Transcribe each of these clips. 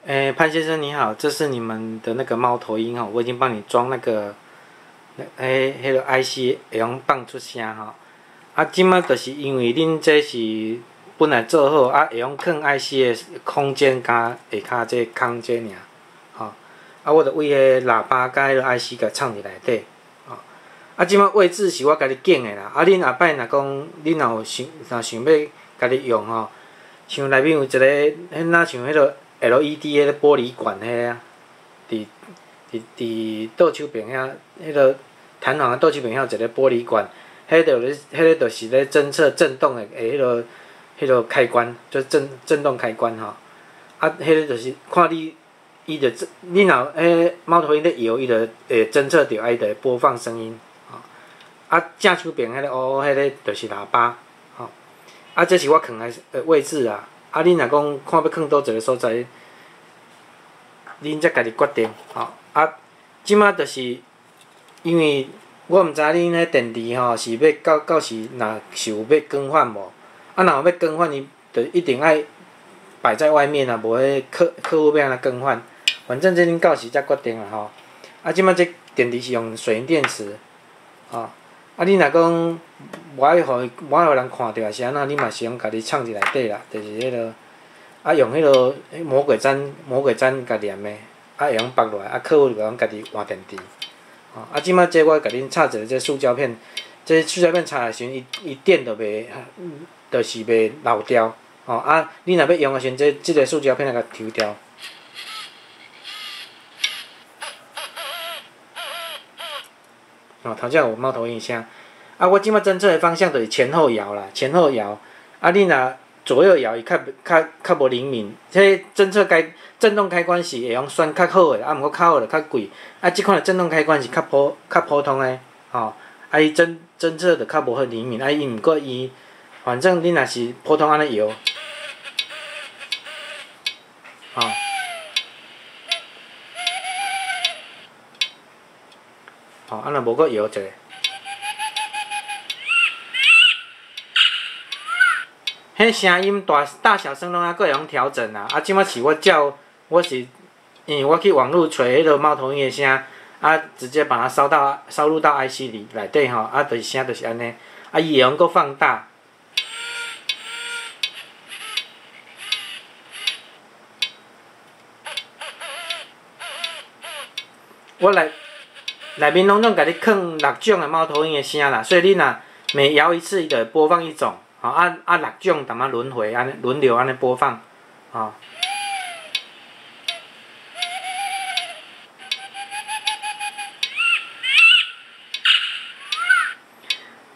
潘先生你好，这是你们的那个猫头鹰哈，我已经帮你装那个，迄个 IC 会用放出声哈。啊，即摆就是因为恁这是本来做好，啊会用放 IC 的空间加下骹这空间尔，吼。啊，我着为迄喇叭甲迄个 IC 甲藏伫内底，吼。啊，即摆位置是我家己拣的啦。啊，恁后摆若讲恁若想要家己用吼，像内面有一个，迄若像迄个。LED 迄个玻璃管迄啊，伫倒手边遐，迄个弹簧的倒手边遐有一个玻璃管，迄个就是咧侦测震动的迄个开关，就是震动开关吼。啊，迄个就是看伊就你若猫头鹰咧摇，伊就会侦测到，伊就会播放声音。吼。啊，正手边迄个乌迄个就是喇叭，吼。啊，这是我放的位置啊。啊，恁若讲看要放倒一个所在，恁才家己决定吼。啊，即马就是因为我毋知恁迄电池吼是要到时若是有要更换无？啊，若有要更换，伊就一定爱摆在外面啊，无迄客户要安怎更换？反正这恁到时才决定啊吼。啊，即马这电池是用水银电池，吼。啊，你若讲无爱互人看到，是安怎？你嘛是用家己藏伫内底啦，就是迄落，啊用迄落魔鬼毡甲粘的，啊会用绑落来，啊客户就讲家己换电池，吼。啊，即摆这我甲恁插一个这塑胶片，这塑胶片插的时阵，伊电就袂，就是袂漏掉，吼。啊，你若要用的时阵，这个塑胶片甲抽掉。哦，头先有猫头鹰声，啊，我即摆侦测的方向就是前后摇啦，前后摇，啊，你若左右摇，伊较无灵敏，这侦测震动开关是会用选较好的，啊，毋过较好的较贵，啊，即款的震动开关是较普通的，吼，啊，伊侦测就较无遐灵敏，啊，伊毋过伊，反正你若是普通安尼摇，吼。吼，啊，若无阁摇一下，迄声音大小声拢啊，各会用调整啦。啊，即摆是我是，因为我去网络找迄个猫头鹰的声，啊，直接把它烧入到 IC 里内底吼，啊，就是声就是安尼，啊，伊会用阁放大。我内面拢甲你放6种的猫头鹰的声啦，所以你若每摇一次，伊就会播放一种，吼6种淡仔轮回安尼轮流安尼播放，吼。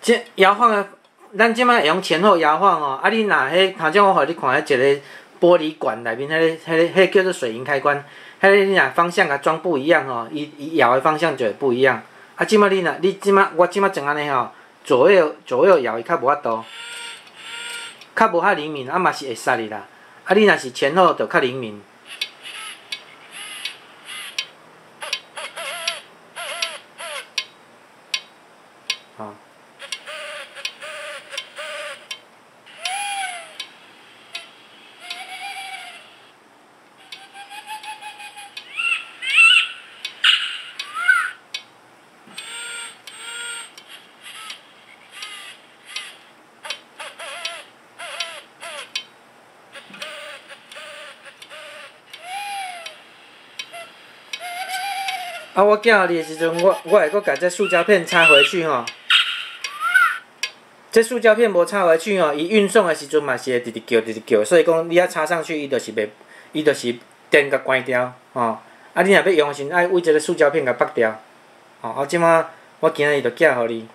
这摇晃的，咱即摆会用前后摇晃哦。啊，你若迄头先我互你看迄一个玻璃管内面迄个叫做水银开关。迄个你若方向甲装不一样吼，伊摇的方向就会不一样。啊，即摆我即摆装安尼吼，左右摇伊较无法度，较无遐灵敏，啊嘛是会杀你啦。啊，你若是前后就较灵敏。吼。啊，我寄互你的时阵，我会阁甲这塑胶片插回去吼。这塑胶片无插回去吼，伊运送的时阵嘛是会直直叫，所以讲你啊插上去，伊就是电甲关掉吼。啊，你若要用的时阵，爱为这个塑胶片甲拔掉。吼，啊，即摆我今日就寄互你。